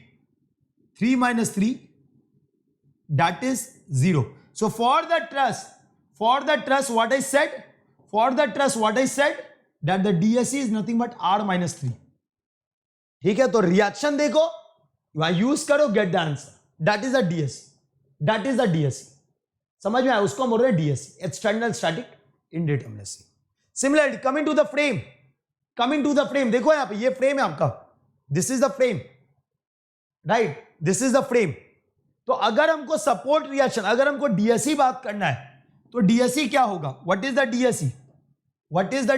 3 minus 3, that is 0. So for the truss, what I said, that the DSE is nothing but R minus 3. ठीक है, तो रिएक्शन देखो, वहां यूज करो, get the answer. That is the DSE. समझ में आया? उसको हम बोल रहे हैं DSE, external static indeterminacy. Similarly coming to the frame, देखो यहां पे ये फ्रेम है आपका. This is the frame, right? This is the frame. तो अगर हमको सपोर्ट रिएक्शन, अगर हमको DSE बात करना है, तो DSE क्या होगा? What is the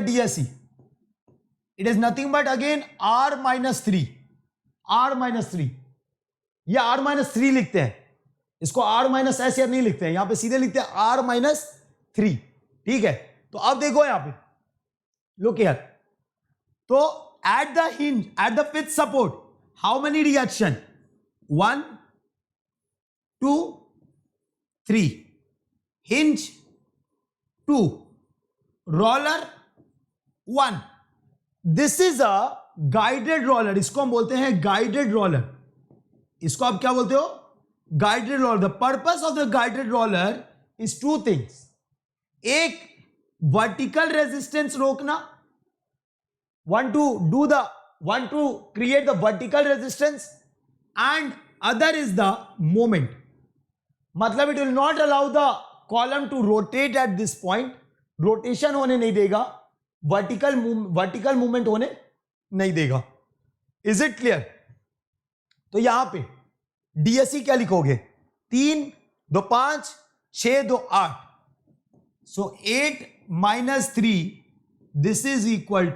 DSE? It is nothing but again R minus 3. ये R minus 3 लिखते हैं, इसको R minus S या नहीं लिखते हैं, यहां पे सीधे लिखते हैं R minus 3. ठीक है, तो अब देखो यहां पे, look here. तो at the hinge, at the fifth support, how many reaction? 1, 2, 3. Hinge 2, roller 1. This is a guided roller. इसको हम बोलते हैं गाइडेड रोलर. इसको आप क्या बोलते हो? Guided roller. The purpose of the guided roller is 2 things. एक, वर्टिकल रेजिस्टेंस रोकना, want to create the vertical resistance, and other is the moment. मतलब it will not allow the column to rotate at this point. Rotation होने नहीं देगा, vertical movement होने नहीं देगा. Is it clear? तो यहां पे DSE क्या लिखोगे? 3, 2, 5, 6, 2, 8. So 8 minus 3, this is equal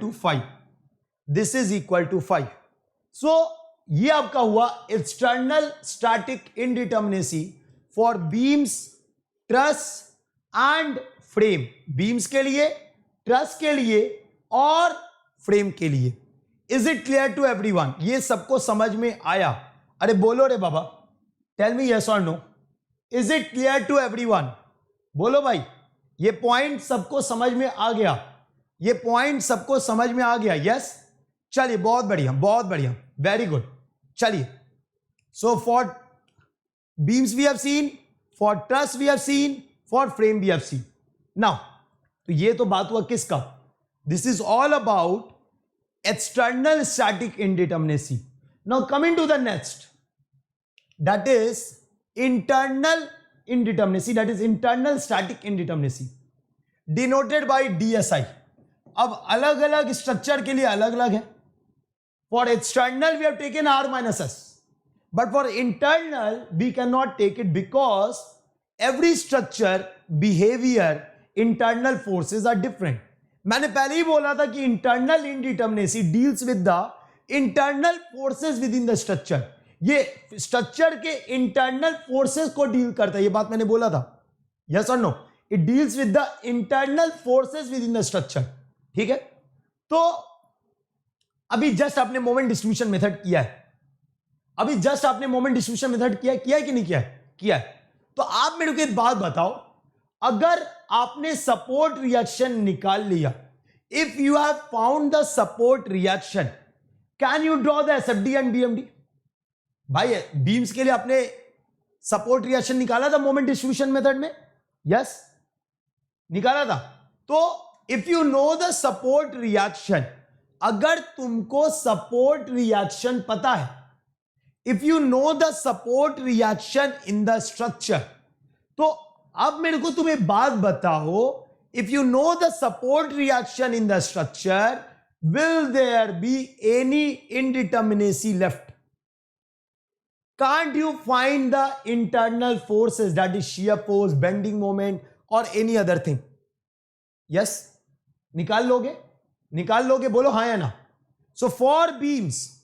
to 5. So ये आपका हुआ external static indeterminacy for beams, truss and frame. Beams के लिए, ट्रस के लिए और फ्रेम के लिए. Is it clear to everyone? ये सबको समझ में आया? अरे बोलो रे बाबा, टेल मी यस और no. Is it clear to everyone? बोलो भाई, ये पॉइंट सबको समझ में आ गया? यस? चलिए, बहुत बढ़िया, वेरी गुड. चलिए, so for beams we have seen, for truss we have seen, for frame we have seen. Now, तो ये तो बात हुआ किसका? This is all about external static indeterminacy. Now coming to the next, that is internal indeterminacy, that is internal static indeterminacy, denoted by DSI. अब अलग अलग structure के लिए अलग अलग है. For external we have taken R minus S, but for internal we cannot take it because every structure, behavior, internal forces are different. मैंने पहले ही बोला था कि internal indeterminacy deals with the internal forces within the structure. ये structure के internal forces को deal करता है, ये बात मैंने बोला था. यस और no? It deals with the internal forces within the structure. ठीक है, तो अभी जस्ट आपने मोमेंट डिस्ट्रीब्यूशन मेथड किया है. किया है कि नहीं किया है. तो आप मेरे को एक बात बताओ, अगर आपने सपोर्ट रिएक्शन निकाल लिया, if you have found the support reaction, can you draw the SFD and BMD? भाई, बीम्स के लिए आपने सपोर्ट रिएक्शन निकाला था मोमेंट डिस्ट्रीब्यूशन मेथड में. यस, निकाला था. तो if you know the support reaction, अगर तुमको सपोर्ट रिएक्शन पता है, if you know the support reaction in the structure, तो अब मेरे को तुम एक बात बताओ, if you know the support reaction in the structure, will there be any indeterminacy left? can't you find the internal forces, that is shear force, bending moment or any other thing? Yes, निकाल लोगे, बोलो हाँ या ना. So for beams,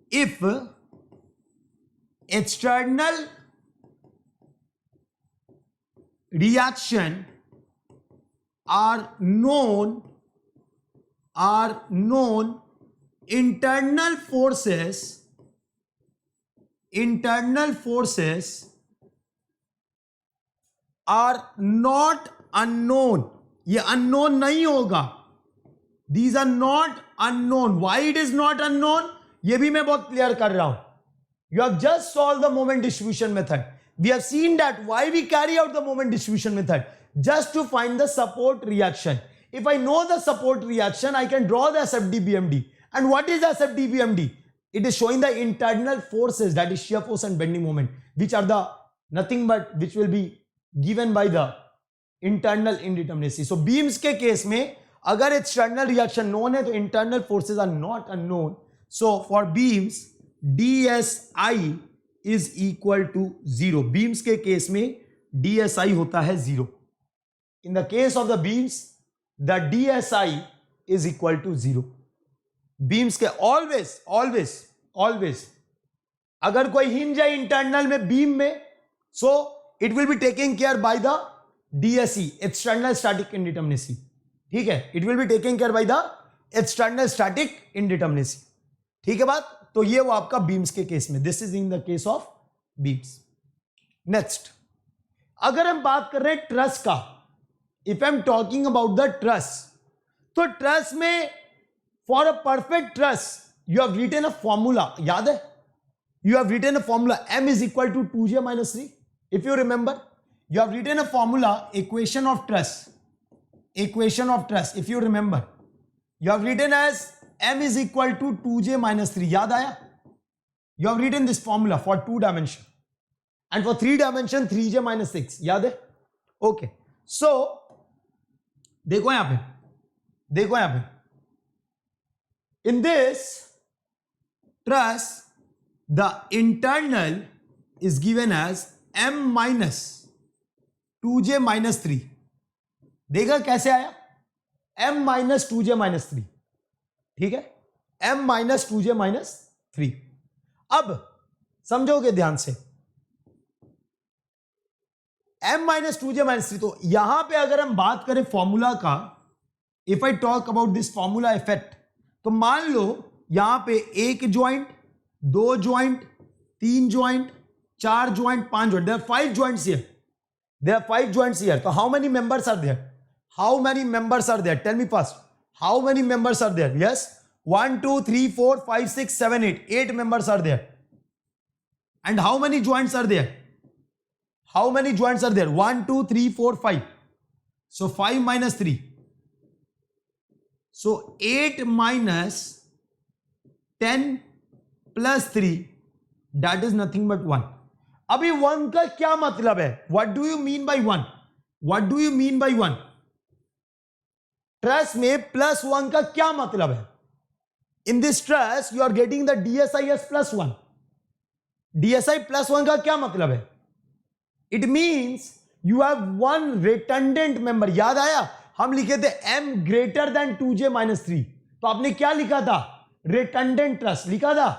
if external reaction are known, internal forces are not unknown. ये unknown नहीं होगा. These are not unknown. Why it is not unknown? ये भी मैं बहुत क्लियर कर रहा हूं. You have just solved the moment distribution method. We have seen that why we carry out the moment distribution method, just to find the support reaction. If I know the support reaction, I can draw the SFD-BMD. And what is SFD-BMD? It is showing the internal forces, that is shear force and bending moment, which are the nothing but which will be given by the internal indeterminacy. So beams के case में अगर external reaction known है तो internal forces are not unknown. So for beams DSI is equal to 0. beams के case में DSI होता है 0. In the case of the beams, the DSI is equal to 0. beams के always अगर कोई hinge है internal में beam में, so it will be taken care by the DSE, external static indeterminacy. ठीक है, it will be taken care by the external static indeterminacy. ठीक है बात. तो ये वो आपका बीम्स के केस में, this is in the case of beams. Next, अगर हम बात कर रहे हैं ट्रस का, if I am talking about the truss, तो ट्रस में for a perfect truss you have written a formula. याद है, you have written a formula m is equal to 2j minus 3. If you remember, you have written a formula, equation of truss, if you remember, you have written as m is equal to 2j minus 3. याद आया? You have written this formula for 2 dimension and for 3 dimension 3j minus 6. याद है? Okay. So देखो यहां पे in this truss the internal is given as m minus 2j minus 3. देखा कैसे आया? m minus 2j minus 3. ठीक है, m माइनस 2j माइनस 3. अब समझोगे ध्यान से, m माइनस 2j माइनस 3. तो यहां पे अगर हम बात करें फॉर्मूला का, if I talk about this formula effect, तो मान लो यहां पे 1 joint, 2 joint, 3 joint, 4 joint, 5 joint. There are 5 joints here. There are 5 joints here. So how many members are there? Tell me first. How many members are there? Yes. 1, 2, 3, 4, 5, 6, 7, 8. 8 members are there. And how many joints are there? 1, 2, 3, 4, 5. So 5 minus 3. So 8 minus 10 plus 3. That is nothing but 1. अभी 1 का क्या मतलब है? What do you mean by 1? Truss में plus 1 का क्या मतलब है? In this truss you are getting the DSI as plus 1. DSI plus 1 का क्या मतलब है? It means you have one redundant member. याद आया? हम लिखे थे m greater than 2j minus 3. तो आपने क्या लिखा था? Redundant truss लिखा था.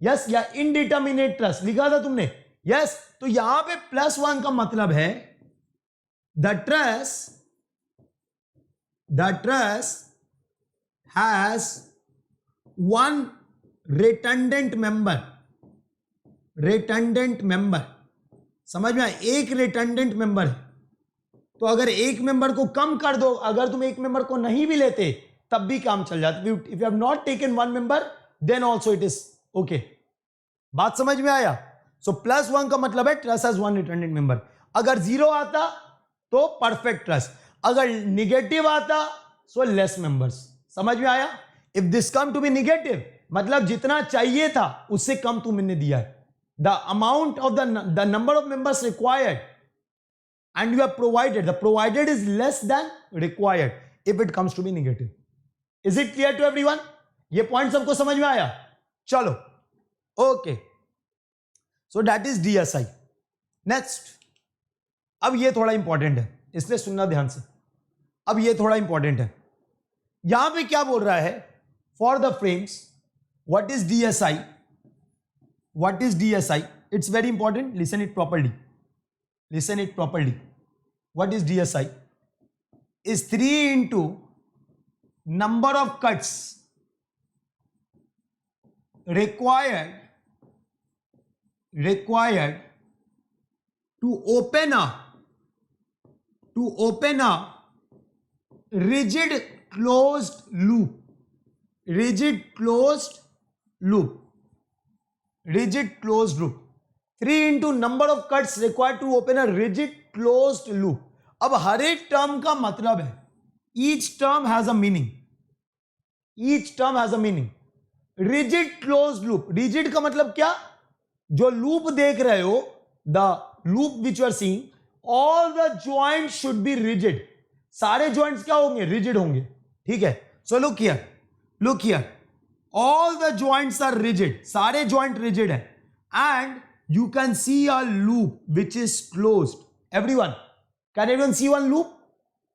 यस, या indeterminate truss लिखा था तुमने. यस, तो यहां पे प्लस 1 का मतलब है the truss has one redundant member. समझ में आया? एक redundant member है. तो अगर एक मेंबर को कम कर दो, अगर तुम एक मेंबर को नहीं भी लेते तब भी काम चल जाता. If you have not taken one member then also it is okay. बात समझ में आया? सो प्लस 1 का मतलब है ट्रस हैज वन रिटर्नेंट मेंबर. अगर 0 आता तो परफेक्ट ट्रस, अगर निगेटिव आता सो लेस मेंबर्स. समझ में आया? If this come to be negative, मतलब जितना चाहिए था उससे कम तुमने दिया है. The amount of the number of members required and you have provided, the provided is less than required if it comes to be negative. Is it clear to everyone? ये पॉइंट सबको समझ में आया? चलो okay, so that is DSI. Next, अब ये थोड़ा important है, इसलिए सुनना ध्यान से. अब ये थोड़ा इंपॉर्टेंट है. यहां पे क्या बोल रहा है? For the frames, what is DSI? What is DSI? It's very important, listen it properly. Listen it properly. What is DSI? Is 3 into number of cuts required to open a rigid closed loop. Rigid closed loop. 3 into number of cuts required to open a rigid closed loop. अब हर एक term का मतलब है, each term has a meaning. Rigid closed loop. Rigid का मतलब क्या? जो loop देख रहे हो, the loop which you are seeing, all the joints should be rigid. सारे joints क्या होंगे? Rigid होंगे. ठीक है? So look here. All the joints are rigid. सारे joint rigid है. And you can see a loop which is closed. Everyone, can everyone see one loop?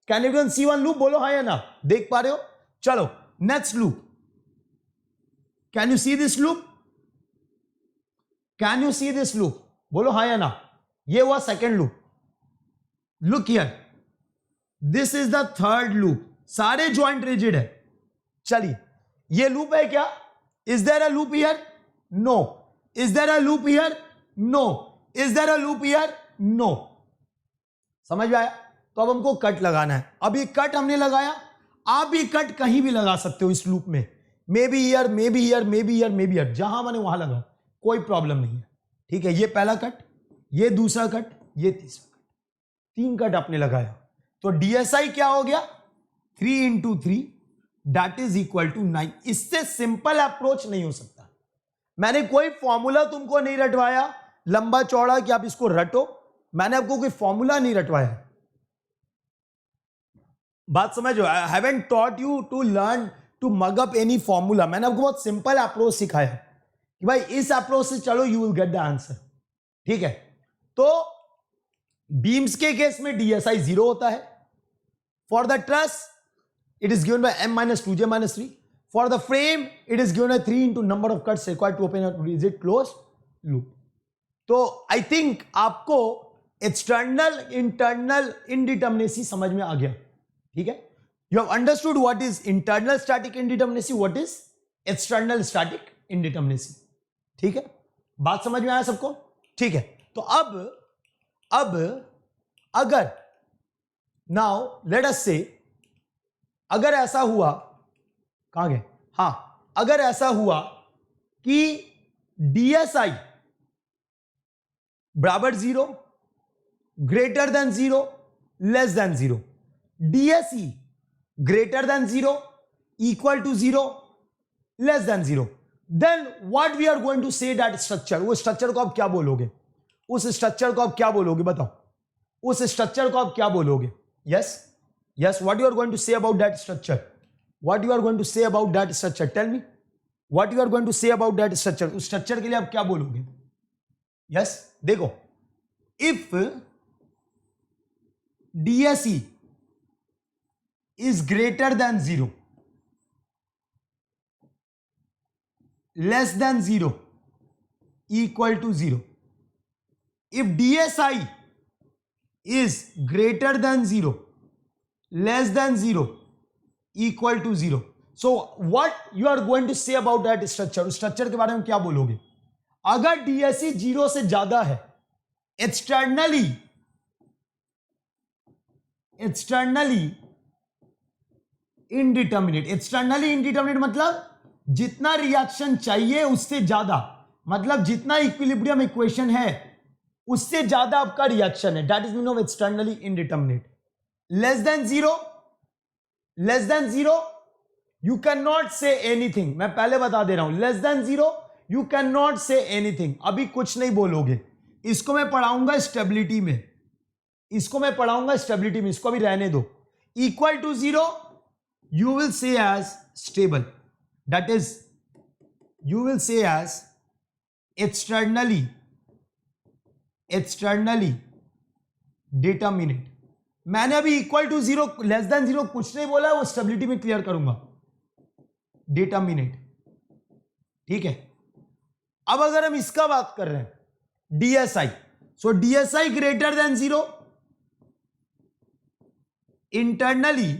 Can everyone see one loop? बोलो हाँ या ना? देख पा रहे हो? चलो next loop. Can you see this loop? Can you see this loop? बोलो हाँ या ना? ये हुआ second loop. Look here. This is the third loop. सारे joint rigid है. चलिए, ये loop है क्या? Is there a loop here? No. Is there a loop here? No. Is there a loop here? No. समझ में आया? तो अब हमको कट लगाना है. अब ये कट हमने लगाया. आप भी कट कहीं भी लगा सकते हो इस लूप में. May be here, may be here, may be here, may be here, जहां मैंने वहां लगाओ, कोई प्रॉब्लम नहीं है. ठीक है? ये पहला कट, ये दूसरा कट, ये तीसरा कट, 3 कट आपने लगाया. तो DSI क्या हो गया? 3 into 3 that is equal to 9. इससे सिंपल अप्रोच नहीं हो सकता. मैंने कोई फॉर्मूला तुमको नहीं रटवाया लंबा चौड़ा कि आप इसको रटो. मैंने आपको कोई फॉर्मूला नहीं रटवाया. बात समझो. I haven't taught you to learn to mug up any formula. मैंने आपको बहुत सिंपल अप्रोच सिखाया कि भाई इस अप्रोच से चलो, you will get the answer. ठीक है? तो बीम्स के केस में DSI 0 होता है. For the truss it is given by m minus 2j minus 3. For the frame, it is given by 3 into number of cuts required to open a rigid closed loop. तो I think आपको external internal indeterminacy समझ में आ गया. ठीक है? You have understood what is internal static indeterminacy, what is external static indeterminacy. ठीक है? बात समझ में आया सबको? ठीक है? तो अब अगर now let us say, अगर ऐसा हुआ, कहां गए? हां, अगर ऐसा हुआ कि DSI बराबर 0, greater than 0, less than 0, DSE greater than 0, equal to 0, less than 0, then what we are going to say that structure. वो स्ट्रक्चर को आप क्या बोलोगे? उस स्ट्रक्चर को आप क्या बोलोगे? बताओ. उस स्ट्रक्चर को आप क्या बोलोगे? Yes, what you are going to say about that structure? What you are going to say about that structure? Tell me. What you are going to say about that structure? उस structure के लिए आप क्या बोलोगे? Yes, देखो. If DSE is greater than 0, less than 0, equal to 0. If DSI is greater than 0, less than 0, equal to 0. So what you are going to say about that structure? उस structure के बारे में क्या बोलोगे? अगर DSE 0 से ज्यादा है, एक्सटर्नली इनडिटर्मिनेट. एक्सटर्नली इनडिटर्मिनेट मतलब जितना रिएक्शन चाहिए उससे ज्यादा, मतलब जितना इक्विलिब्रियम इक्वेशन है उससे ज्यादा आपका रिएक्शन है. That is mean of externally indeterminate. Less than 0, you cannot say anything. मैं पहले बता दे रहा हूं. Less than 0, you cannot say anything. अभी कुछ नहीं बोलोगे. इसको मैं पढ़ाऊंगा स्टेबिलिटी में. इसको मैं पढ़ाऊंगा स्टेबिलिटी में. इसको भी रहने दो. Equal to 0, you will say as stable. That is, you will say as externally determinate. मैंने अभी equal to zero, less than zero कुछ नहीं बोला, वो स्टेबिलिटी में क्लियर करूंगा. डिटर्मिनेट. ठीक है. अब अगर हम इसका बात कर रहे हैं, DSI, सो DSI greater than zero, internally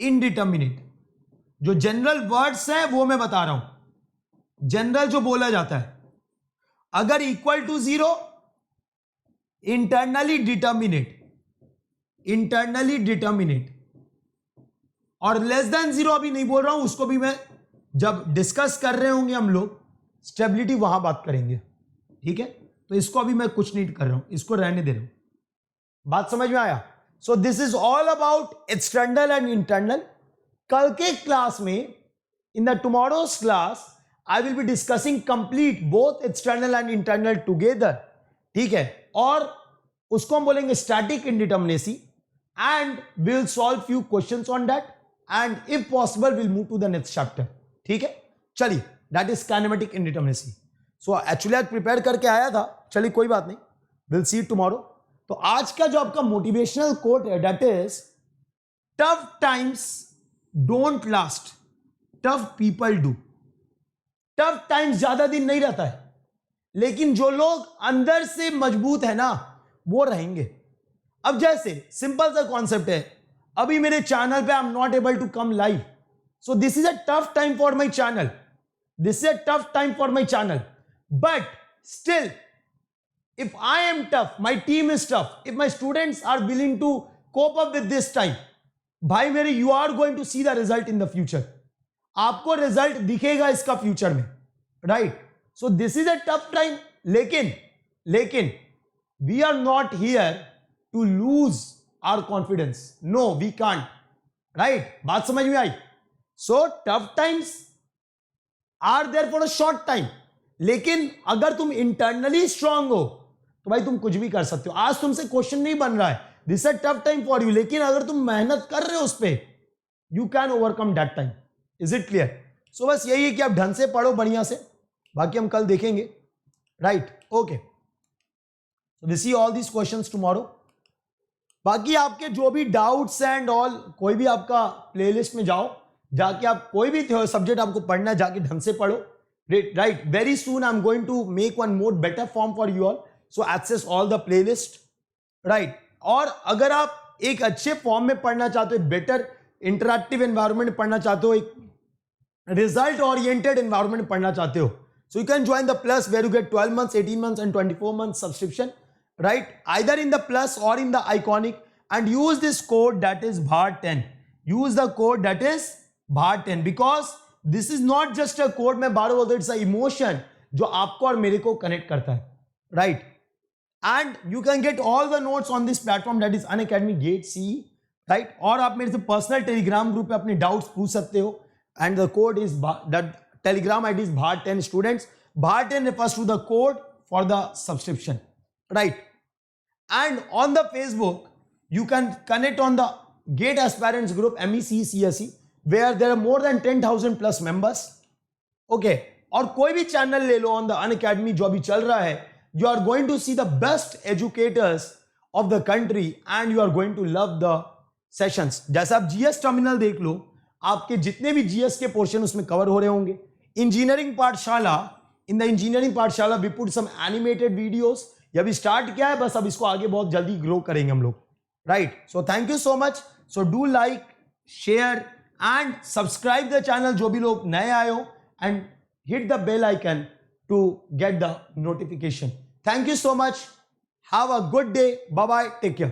indeterminate. जो जनरल वर्ड्स हैं वो मैं बता रहा हूं, जनरल जो बोला जाता है. अगर equal to zero, internally determinate, और लेस देन जीरो अभी नहीं बोल रहा हूं, उसको भी मैं जब डिस्कस कर रहे होंगे हम लोग स्टेबिलिटी वहां बात करेंगे. ठीक है, तो इसको अभी मैं कुछ नहीं कर रहा हूं, इसको रहने दे रहा हूं. बात समझ में आया? So this is all about external and internal. कल के क्लास में, in the tomorrow's class, I will be discussing complete both external and internal together. ठीक है, और उसको हम बोलेंगे static indeterminacy, and we will solve few questions on that, and if possible will move to the next chapter. ठीक है, चलिए, that is kinematic indeterminacy. So actually आज प्रिपेयर करके आया था, चलिए कोई बात नहीं, विल सी टुमारो. तो आज का जो आपका मोटिवेशनल कोट है, that is tough times don't last, tough people do. Tough times ज्यादा दिन नहीं रहता है, लेकिन जो लोग अंदर से मजबूत है ना, वो रहेंगे. अब जैसे सिंपल सा कॉन्सेप्ट है, अभी मेरे चैनल पे I am not able to come live, so this is a tough time for my channel, this is a tough time for my channel. But still, if I am tough, my team is tough, if my students are willing to cope up with this time, भाई मेरे, you are going to see the result in the future. आपको result दिखेगा इसका future में, right? So this is a tough time, लेकिन we are not here to lose our confidence. No, we can't, right? बात समझ में आई? So tough times are there for a short time, लेकिन अगर तुम इंटरनली स्ट्रांग हो तो भाई तुम कुछ भी कर सकते हो. आज तुमसे क्वेश्चन नहीं बन रहा है, this is tough time for you, लेकिन अगर तुम मेहनत कर रहे हो उस पर, you can overcome that time. Is it clear? So बस यही है कि आप ढंग से पढ़ो बढ़िया से, बाकी हम कल देखेंगे, right? Okay, so we see all these questions tomorrow. बाकी आपके जो भी डाउट्स एंड ऑल, कोई भी आपका प्लेलिस्ट में जाओ, जाके आप कोई भी सब्जेक्ट आपको पढ़ना है, जाके ढंग से पढ़ो, right? Very soon I'm going to make one more better form for you all, so access all the playlist, right? और अगर आप एक अच्छे फॉर्म में पढ़ना चाहते हो, बेटर इंटरैक्टिव एनवायरनमेंट में पढ़ना चाहते हो, एक रिजल्ट ओरिएंटेड एनवायरनमेंट में पढ़ना चाहते हो, so you can join the plus where you get 12 months, 18 months and 24 months subscription, right? Either in the plus or in the iconic, and use this code that is BHAR10. Use the code that is BHAR10 because this is not just a code. मैं बार बोलता हूं, it's a emotion जो आपको और मेरे को connect करता है, right? And you can get all the notes on this platform that is Unacademy GATE C, right? और आप मेरे से पर्सनल टेलीग्राम ग्रुप पे अपने डाउट्स पूछ सकते हो, and the code is that Telegram ID is BHAR10 students. BHAR10 refers to the code for the subscription, right? And on the Facebook you can connect on the GATE aspirants group, MEC CSE, where there are more than 10,000 plus members. Okay, और कोई भी channel ले लो on the Unacademy जो अभी चल रहा है, you are going to see the best educators of the country and you are going to love the sessions. जैसे आप GS टर्मिनल देख लो, आपके जितने भी GS के पोर्शन उसमें कवर हो रहे होंगे. Engineering Pathshala, in the engineering Pathshala we put some animated videos. ये अभी स्टार्ट किया है, बस अब इसको आगे बहुत जल्दी ग्रो करेंगे हम लोग, right? So thank you so much. So do like, share and subscribe the channel जो भी लोग नए आए हो, and hit the bell icon to get the notification. Thank you so much. Have a good day. Bye bye. Take care.